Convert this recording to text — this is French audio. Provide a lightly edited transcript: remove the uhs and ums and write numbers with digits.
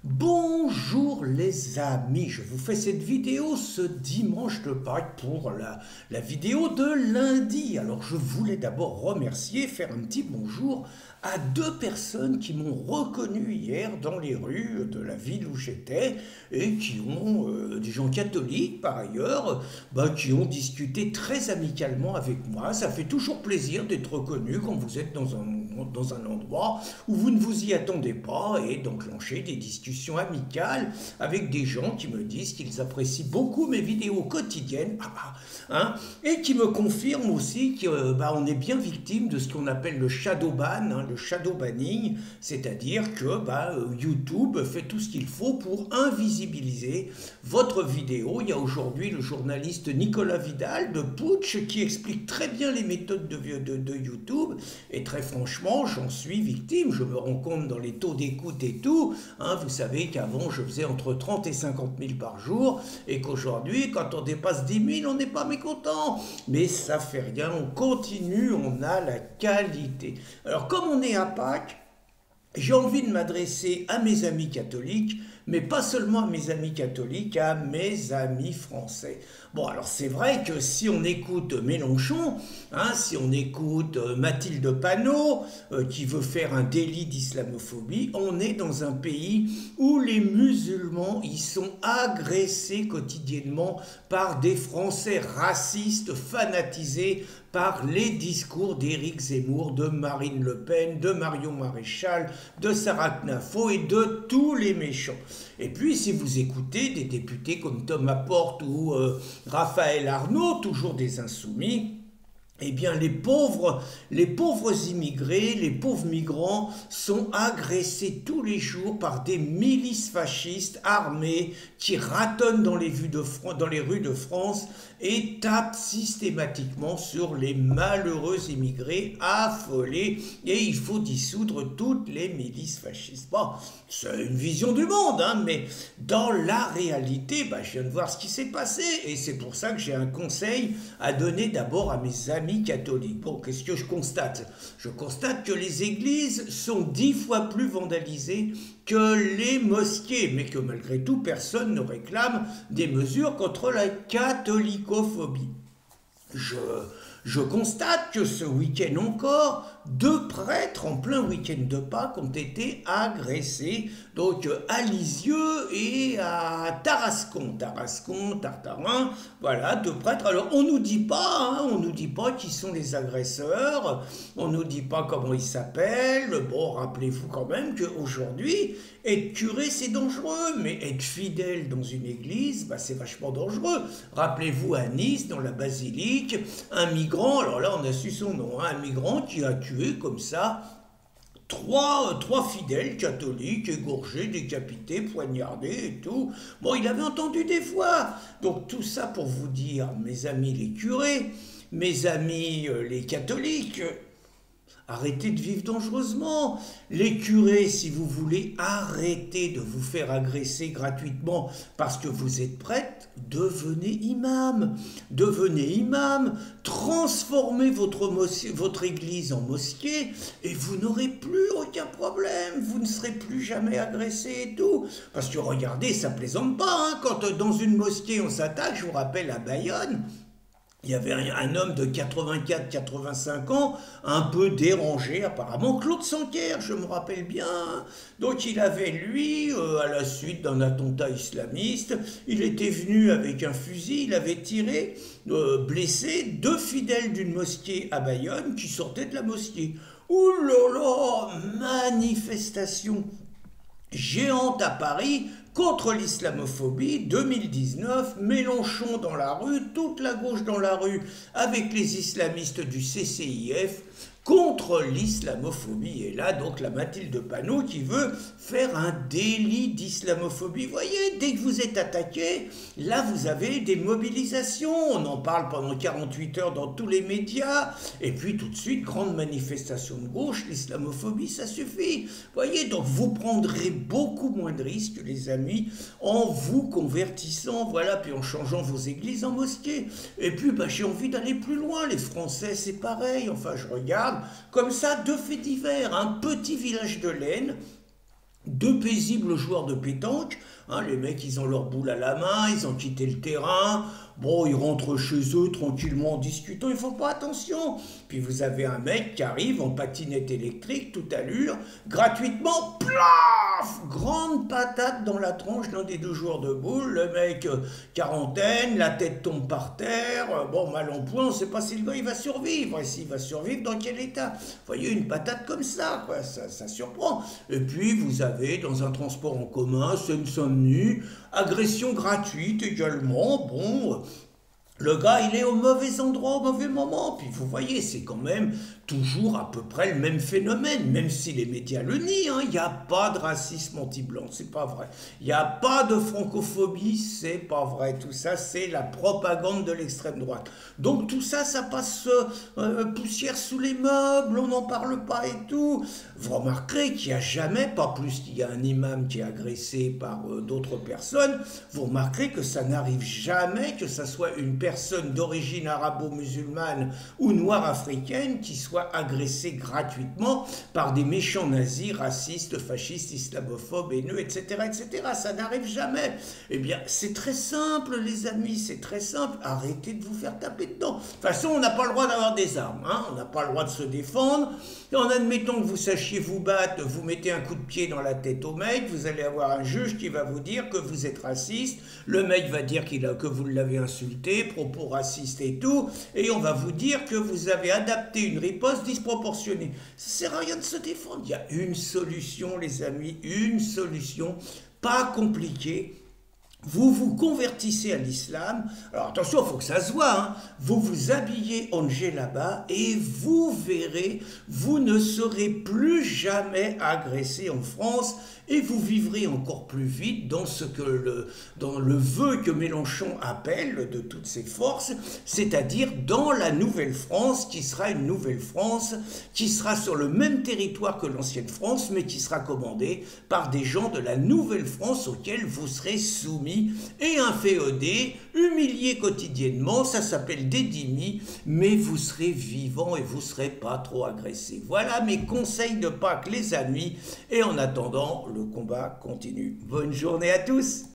Bonjour les amis, je vous fais cette vidéo ce dimanche de Pâques pour la vidéo de lundi. Alors je voulais d'abord remercier, faire un petit bonjour à deux personnes qui m'ont reconnu hier dans les rues de la ville où j'étais et qui ont, des gens catholiques par ailleurs, qui ont discuté très amicalement avec moi. Ça fait toujours plaisir d'être reconnu quand vous êtes dans un endroit où vous ne vous y attendez pas et d'enclencher des discussions amicales avec des gens qui me disent qu'ils apprécient beaucoup mes vidéos quotidiennes et qui me confirment aussi qu'on est bien victime de ce qu'on appelle le shadow ban, le shadow banning, c'est-à-dire que YouTube fait tout ce qu'il faut pour invisibiliser votre vidéo. Il y a aujourd'hui le journaliste Nicolas Vidal de Putsch qui explique très bien les méthodes de YouTube et très franchement j'en suis victime. Je me rends compte dans les taux d'écoute et tout. Vous savez qu'avant je faisais entre 30 et 50 000 par jour et qu'aujourd'hui quand on dépasse 10 000 on n'est pas mécontent. Mais ça fait rien, on continue, on a la qualité. Alors comme on est à Pâques, j'ai envie de m'adresser à mes amis catholiques, mais pas seulement à mes amis catholiques, à mes amis français. Bon, alors c'est vrai que si on écoute Mélenchon, si on écoute Mathilde Panot, qui veut faire un délit d'islamophobie, on est dans un pays où les musulmans y sont agressés quotidiennement par des Français racistes, fanatisés par les discours d'Éric Zemmour, de Marine Le Pen, de Marion Maréchal, de Sarah Knafo et de tous les méchants. Et puis si vous écoutez des députés comme Thomas Porte ou Raphaël Arnaud, toujours des insoumis, eh bien les pauvres immigrés, les pauvres migrants sont agressés tous les jours par des milices fascistes armées qui ratonnent dans les rues de France et tapent systématiquement sur les malheureux immigrés affolés, et il faut dissoudre toutes les milices fascistes. Bon, c'est une vision du monde, mais dans la réalité, je viens de voir ce qui s'est passé et c'est pour ça que j'ai un conseil à donner d'abord à mes amis catholiques. Bon, qu'est-ce que je constate? Je constate que les églises sont 10 fois plus vandalisées que les mosquées, mais que malgré tout, personne ne réclame des mesures contre la catholicophobie. Je constate que ce week-end encore, 2 prêtres en plein week-end de Pâques ont été agressés, donc à Lisieux et à Tarascon, Tartarin, voilà, 2 prêtres. Alors on nous dit pas qui sont les agresseurs, on nous dit pas comment ils s'appellent. Bon, rappelez-vous quand même qu'aujourd'hui, être curé c'est dangereux, mais être fidèle dans une église, c'est vachement dangereux. Rappelez-vous à Nice, dans la basilique, un migrant, alors là on a su son nom, un migrant qui a tué comme ça trois fidèles catholiques, égorgés, décapités, poignardés et tout. Bon, il avait entendu des voix. Donc tout ça pour vous dire, mes amis les curés, mes amis les catholiques, arrêtez de vivre dangereusement. Les curés, si vous voulez arrêter de vous faire agresser gratuitement parce que vous êtes prêtre, devenez imam. Devenez imam, transformez votre église en mosquée et vous n'aurez plus aucun problème. Vous ne serez plus jamais agressé et tout. Parce que regardez, ça plaisante pas. Quand dans une mosquée on s'attaque, je vous rappelle à Bayonne, il y avait un homme de 84-85 ans, un peu dérangé apparemment, Claude Sanquer, je me rappelle bien. Donc il avait, lui, à la suite d'un attentat islamiste, il était venu avec un fusil, il avait tiré, blessé 2 fidèles d'une mosquée à Bayonne qui sortaient de la mosquée. Ouh là là, manifestation géante à Paris contre l'islamophobie, 2019, Mélenchon dans la rue, toute la gauche dans la rue avec les islamistes du CCIF contre l'islamophobie. Et là, donc, la Mathilde Panot qui veut faire un délit d'islamophobie. Vous voyez, dès que vous êtes attaqué, là, vous avez des mobilisations. On en parle pendant 48 heures dans tous les médias. Et puis, tout de suite, grande manifestation de gauche, l'islamophobie, ça suffit. Vous voyez, donc, vous prendrez beaucoup moins de risques, les amis, en vous convertissant, voilà, puis en changeant vos églises en mosquées. Et puis, j'ai envie d'aller plus loin. Les Français, c'est pareil. Enfin, je regarde, comme ça, 2 faits divers. Un petit village de l'Aisne deux paisibles joueurs de pétanque. Hein, les mecs, ils ont leur boule à la main, ils ont quitté le terrain. Bon, ils rentrent chez eux tranquillement en discutant, ils font pas attention. Puis vous avez un mec qui arrive en patinette électrique, toute allure, gratuitement, plaf! Grande patate dans la tronche d'un des deux joueurs de boule. Le mec, quarantaine, la tête tombe par terre. Bon, mal en point, on sait pas si le gars il va survivre. Et s'il va survivre, dans quel état? Vous voyez, une patate comme ça, quoi, ça surprend. Et puis, vous avez dans un transport en commun, Seine-Saint-Denis, agression gratuite également. Bon, le gars, il est au mauvais endroit, au mauvais moment. Puis vous voyez, c'est quand même toujours à peu près le même phénomène, même si les médias le nient. Hein. Il n'y a pas de racisme anti-blanc, c'est pas vrai. Il n'y a pas de francophobie, c'est pas vrai. Tout ça, c'est la propagande de l'extrême droite. Donc tout ça, ça passe poussière sous les meubles, on n'en parle pas et tout. Vous remarquerez qu'il n'y a jamais, pas plus qu'il y a un imam qui est agressé par d'autres personnes, vous remarquerez que ça n'arrive jamais que ça soit une personne d'origine arabo-musulmane ou noire africaine qui soit agressée gratuitement par des méchants nazis, racistes, fascistes, islamophobes, haineux, etc., etc. Ça n'arrive jamais. Eh bien, c'est très simple, les amis, c'est très simple. Arrêtez de vous faire taper dedans. De toute façon, on n'a pas le droit d'avoir des armes. Hein. On n'a pas le droit de se défendre. Et en admettant que vous sachiez vous battre, vous mettez un coup de pied dans la tête au mec, vous allez avoir un juge qui va vous dire que vous êtes raciste. Le mec va dire que vous l'avez insulté, propos racistes et tout, et on va vous dire que vous avez adapté une riposte disproportionnée. Ça sert à rien de se défendre. Il y a une solution, les amis, une solution, pas compliquée. Vous vous convertissez à l'islam. Alors attention, il faut que ça se voit. Hein. Vous vous habillez en djellaba et vous verrez, vous ne serez plus jamais agressé en France et vous vivrez encore plus vite dans le vœu que Mélenchon appelle de toutes ses forces, c'est-à-dire dans la nouvelle France qui sera une nouvelle France qui sera sur le même territoire que l'ancienne France mais qui sera commandée par des gens de la nouvelle France auxquels vous serez soumis et inféodé, humilié quotidiennement, ça s'appelle des dhimmis, mais vous serez vivant et vous ne serez pas trop agressé. Voilà mes conseils de Pâques, les amis, et en attendant, le combat continue. Bonne journée à tous!